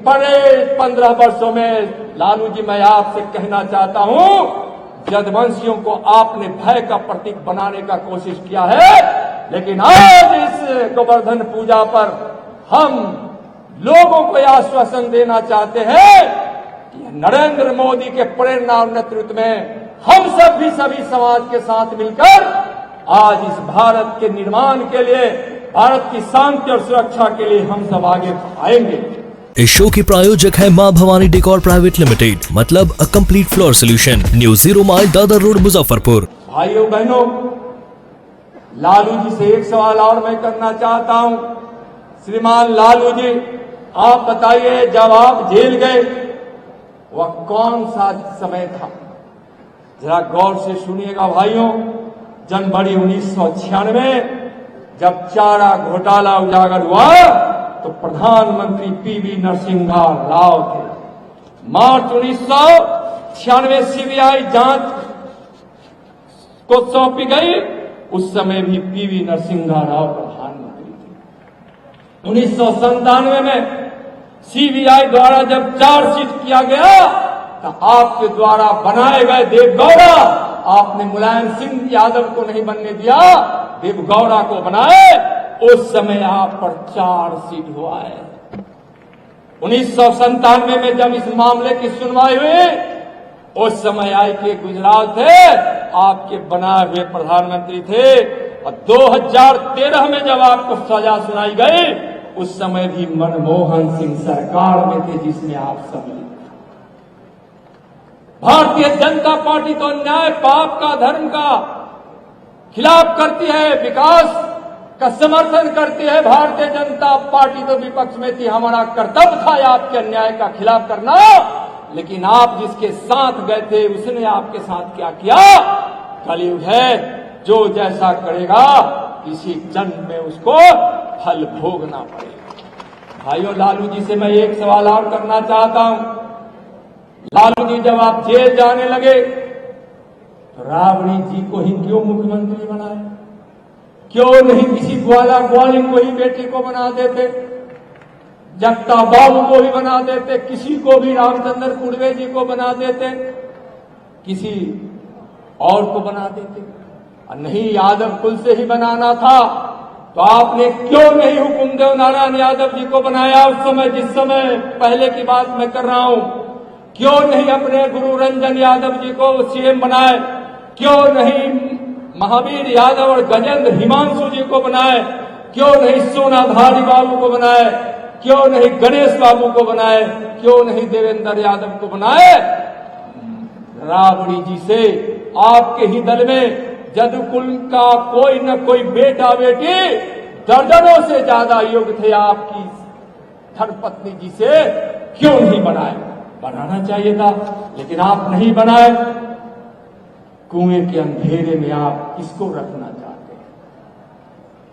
बड़े 15 वर्षों में लालू जी मैं आपसे कहना चाहता हूं, यदुवंशियों को आपने भय का प्रतीक बनाने का कोशिश किया है, लेकिन आज इस गोवर्धन पूजा पर हम लोगों को आश्वासन देना चाहते हैं कि नरेंद्र मोदी के प्रेरणा और नेतृत्व में हम सब भी सभी समाज के साथ मिलकर आज इस भारत के निर्माण के लिए, भारत की शांति और सुरक्षा के लिए हम सब आगे आएंगे। इस शो के प्रायोजक है मां भवानी डेकोर प्राइवेट लिमिटेड, मतलब a complete floor solution, new 0 mile Dadar road Muzaffarpur. भाइयों बहनों, लालू जी से एक सवाल और मैं करना चाहता हूं। श्रीमान लालू जी, आप बताइए, जब आप जेल गए वह कौन सा समय था? जरा गौर से सुनिएगा भाइयों। जनवरी 1996 जब चारा घोटाला उजागर हुआ तो प्रधानमंत्री पीवी नरसिम्हा राव थे। मार्च 1996 सीबीआई जांच को सौंपी गई, उस समय भी पीवी नरसिम्हा राव प्रधानमंत्री थे। 1997 में सीबीआई द्वारा जब चार्जशीट किया गया तो आपके द्वारा बनाए गए देवगौड़ा, आपने मुलायम सिंह यादव को नहीं बनने दिया, देवगौड़ा को बनाए। उस समय आप पर चार्जशीट हुआ है। 1997 में जब इस मामले की सुनवाई हुई, उस समय के गुजराल थे, आपके बनाए हुए प्रधानमंत्री थे। और 2013 में जब आपको सजा सुनाई गई, उस समय भी मनमोहन सिंह सरकार में थे, जिसमें आप सम्मिलित थे। भारतीय जनता पार्टी तो न्याय, पाप का, धर्म का खिलाफ करती है, विकास का समर्थन करती है। भारतीय जनता पार्टी तो विपक्ष में थी, हमारा कर्तव्य था आपके अन्याय का खिलाफ करना, लेकिन आप जिसके साथ गए थे उसने आपके साथ क्या किया? कलयुग है, जो जैसा करेगा किसी जन्म में उसको फल भोगना पड़ेगा। भाइयों, लालू जी से मैं एक सवाल और करना चाहता हूं। लालू जी, जब आप जेल जाने लगे तो राबड़ी जी को ही क्यों मुख्यमंत्री बनाए? क्यों नहीं किसी ग्वालिन को ही बेटी को बना देते, जगता बाबू को भी बना देते, किसी को भी, रामचंद्र कुड़वे जी को बना देते, किसी और को बना देते? और नहीं, यादव कुल से ही बनाना था तो आपने क्यों नहीं हुकुमदेव नारायण यादव जी को बनाया उस समय, जिस समय पहले की बात मैं कर रहा हूं? क्यों नहीं अपने गुरु रंजन यादव जी को सीएम बनाए? क्यों नहीं महावीर यादव और गजेंद्र हिमांशु जी को बनाए? क्यों नहीं सोनाधारी बाबू को बनाए? क्यों नहीं गणेश बाबू को बनाए? क्यों नहीं देवेंद्र यादव को बनाए? राबड़ी जी से आपके ही दल में जदुकुल का कोई न कोई बेटा बेटी दर्जनों से ज्यादा योग्य थे, आपकी धर्मपत्नी जी से क्यों नहीं बनाए? बनाना चाहिए था, लेकिन आप नहीं बनाए। कुएं के अंधेरे में आप किसको रखना चाहते हैं?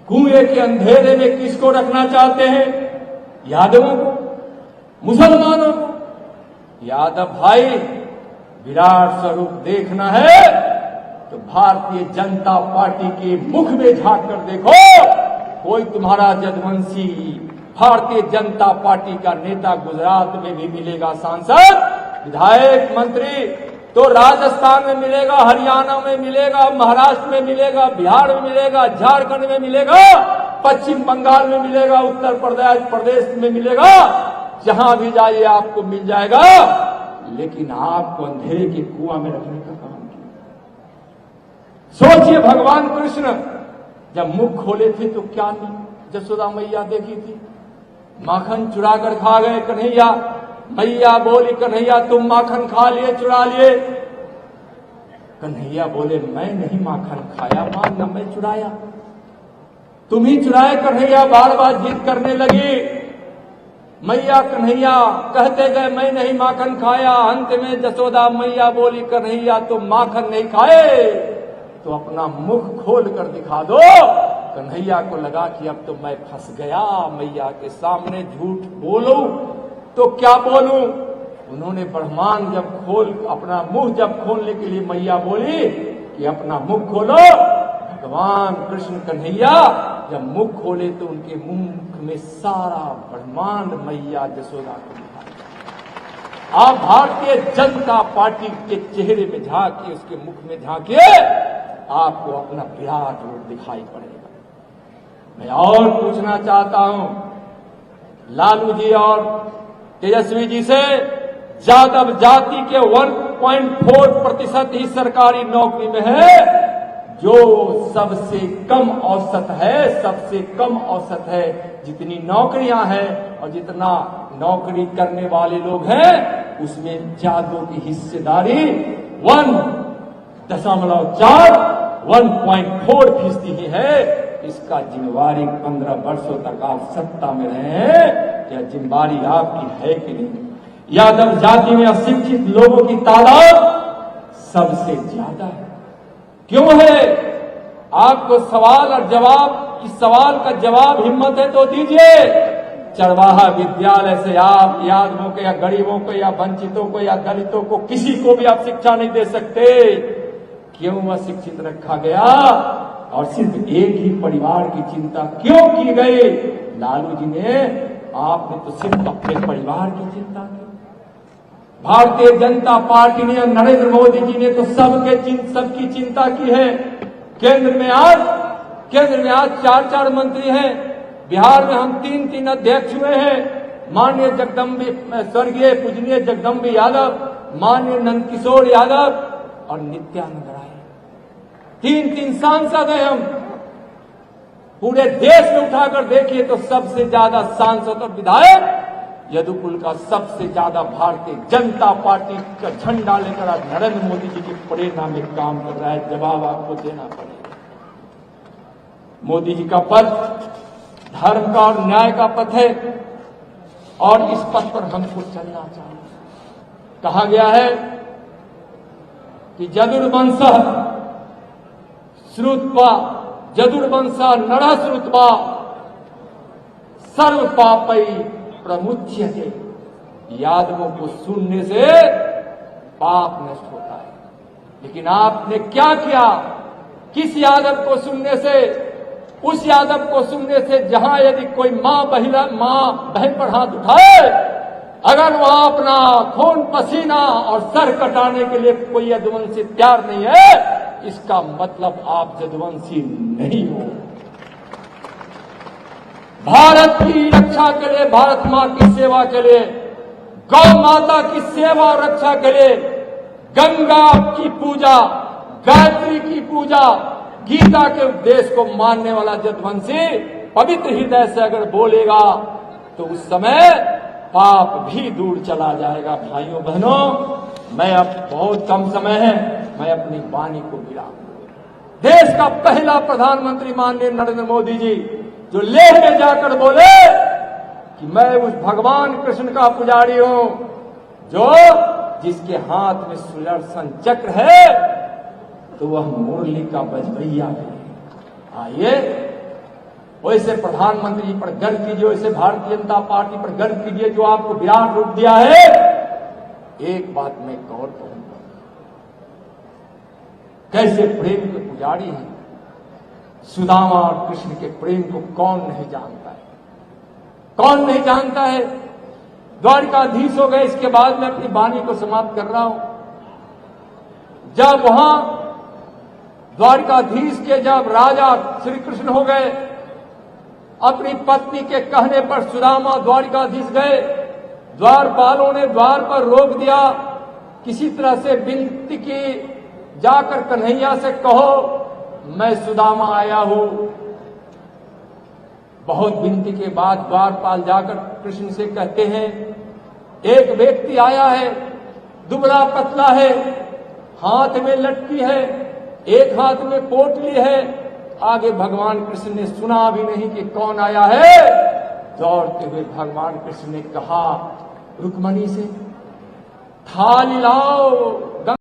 कुएं के अंधेरे में किसको रखना चाहते हैं? यादवों को, मुसलमानों को? यादव भाई, विराट स्वरूप देखना है तो भारतीय जनता पार्टी के मुख में झांक कर देखो। कोई तुम्हारा यदुवंशी भारतीय जनता पार्टी का नेता गुजरात में भी मिलेगा, सांसद, विधायक, मंत्री तो राजस्थान में मिलेगा, हरियाणा में मिलेगा, महाराष्ट्र में मिलेगा, बिहार में मिलेगा, झारखंड में मिलेगा, पश्चिम बंगाल में मिलेगा, उत्तर प्रदेश में मिलेगा। जहां भी जाइए आपको मिल जाएगा, लेकिन आपको अंधेरे के कुआं में रखने का काम किया। सोचिए, भगवान कृष्ण जब मुख खोले थे तो क्या यशोदा मैया देखी थी? माखन चुरा कर खा गए कन्हैया। मैया बोली, कन्हैया तुम माखन खा लिए, चुरा लिए? कन्हैया बोले, मैं नहीं माखन खाया मां, न मैं चुराया, तुम ही चुराए। कन्हैया बार बार जिद करने लगी। मैया कन्हैया कहते गए, मैं नहीं माखन खाया। अंत में यशोदा मैया बोली, कन्हैया तुम माखन नहीं खाए तो अपना मुख खोल कर दिखा दो। कन्हैया को लगा कि अब तो मैं फंस गया, मैया के सामने झूठ बोलूं तो क्या बोलूं? उन्होंने ब्रह्मांड जब अपना मुंह जब खोलने के लिए मैया बोली कि अपना मुख खोलो, भगवान कृष्ण कन्हैया जब मुख खोले तो उनके मुख में सारा ब्रह्मांड मैया यशोदा को दिखाया। आप भारतीय जनता पार्टी के चेहरे में झांकिए, उसके मुख में झांकिए, आपको अपना विराट रूप दिखाई पड़ेगा। मैं और पूछना चाहता हूं, लालू जी और तेजस्वी जी से, यादव जाति के 1.4% ही सरकारी नौकरी में है, जो सबसे कम औसत है, सबसे कम औसत है। जितनी नौकरियां हैं और जितना नौकरी करने वाले लोग हैं, उसमें यादवों की हिस्सेदारी 1.4 ही है। इसका जिम्मेवारी 15 वर्षों तक आप सत्ता में रहे हैं, क्या जिम्मेवारी आपकी है कि नहीं? यादव जाति में अशिक्षित लोगों की तादाद सबसे ज्यादा है। क्यों है? आपको सवाल और जवाब, इस सवाल का जवाब हिम्मत है तो दीजिए। चरवाहा विद्यालय से आप यादवों को या गरीबों को या वंचितों को या दलितों को, किसी को भी आप शिक्षा नहीं दे सकते। क्यों अशिक्षित रखा गया? और सिर्फ एक ही परिवार की चिंता क्यों की गई? लालू जी ने, आपने तो सिर्फ अपने परिवार की चिंता की। भारतीय जनता पार्टी ने और नरेंद्र मोदी जी ने तो सबकी चिंता की है। केंद्र में आज 4 मंत्री हैं। बिहार में हम 3 अध्यक्ष हुए हैं। माननीय स्वर्गीय पूजनीय जगदम्बी यादव, माननीय नंदकिशोर यादव और नित्यानंद राय, 3 सांसद हैं हम। पूरे देश में उठाकर देखिए तो सबसे ज्यादा सांसद और विधायक यदुकुल का सबसे ज्यादा भारतीय जनता पार्टी का झंडा लेकर आज नरेंद्र मोदी जी की प्रेरणा में काम कर रहा है। जवाब आपको देना पड़ेगा। मोदी जी का पथ धर्म का और न्याय का पथ है और इस पथ पर हमको चलना चाहिए। कहा गया है कि जदुर्वंश श्रुत्वा जदुर्वंशा नरः श्रुत्वा सर्व पापै प्रमुच्यते। यादवों को सुनने से पाप नष्ट होता है। लेकिन आपने क्या किया? किस यादव को सुनने से? उस यादव को सुनने से जहां यदि कोई मां बहन पर हाथ उठाए, अगर वहां अपना खून पसीना और सर कटाने के लिए कोई यदुवंशी तैयार नहीं है, इसका मतलब आप यदुवंशी नहीं हो। भारत की रक्षा के लिए, भारत मां की सेवा के लिए, गौ माता की सेवा और रक्षा के लिए, गंगा की पूजा, गायत्री की पूजा, गीता के उपदेश को मानने वाला यदुवंशी पवित्र हृदय से अगर बोलेगा तो उस समय पाप भी दूर चला जाएगा। भाइयों बहनों, मैं अब बहुत कम समय है, मैं अपनी वाणी को विराम दूं। देश का पहला प्रधानमंत्री माननीय नरेंद्र मोदी जी जो लेह में जाकर बोले कि मैं उस भगवान कृष्ण का पुजारी हूं जो जिसके हाथ में सुदर्शन चक्र है, तो वह मुरली का बजबैया है। आइए, वैसे प्रधानमंत्री जी पर गर्व कीजिए, वैसे भारतीय जनता पार्टी पर गर्व कीजिए जो आपको विराट रूप दिया है। एक बात मैं गौर करूंगा, कैसे प्रेम के पुजारी हैं। सुदामा और कृष्ण के प्रेम को कौन नहीं जानता है? कौन नहीं जानता है? द्वारिकाधीश हो गए। इसके बाद मैं अपनी वाणी को समाप्त कर रहा हूं। जब वहां द्वारिकाधीश के जब राजा श्री कृष्ण हो गए, अपनी पत्नी के कहने पर सुदामा द्वारिकाधीश गए। द्वारपालों ने द्वार पर रोक दिया, किसी तरह से विनती की, जाकर कन्हैया से कहो मैं सुदामा आया हूं। बहुत विनती के बाद द्वारपाल जाकर कृष्ण से कहते हैं, एक व्यक्ति आया है, दुबला पतला है, हाथ में लटकी है, एक हाथ में पोटली है। आगे भगवान कृष्ण ने सुना भी नहीं कि कौन आया है। दौड़ते हुए भगवान कृष्ण ने कहा रुक्मणी से, थाली लाओ,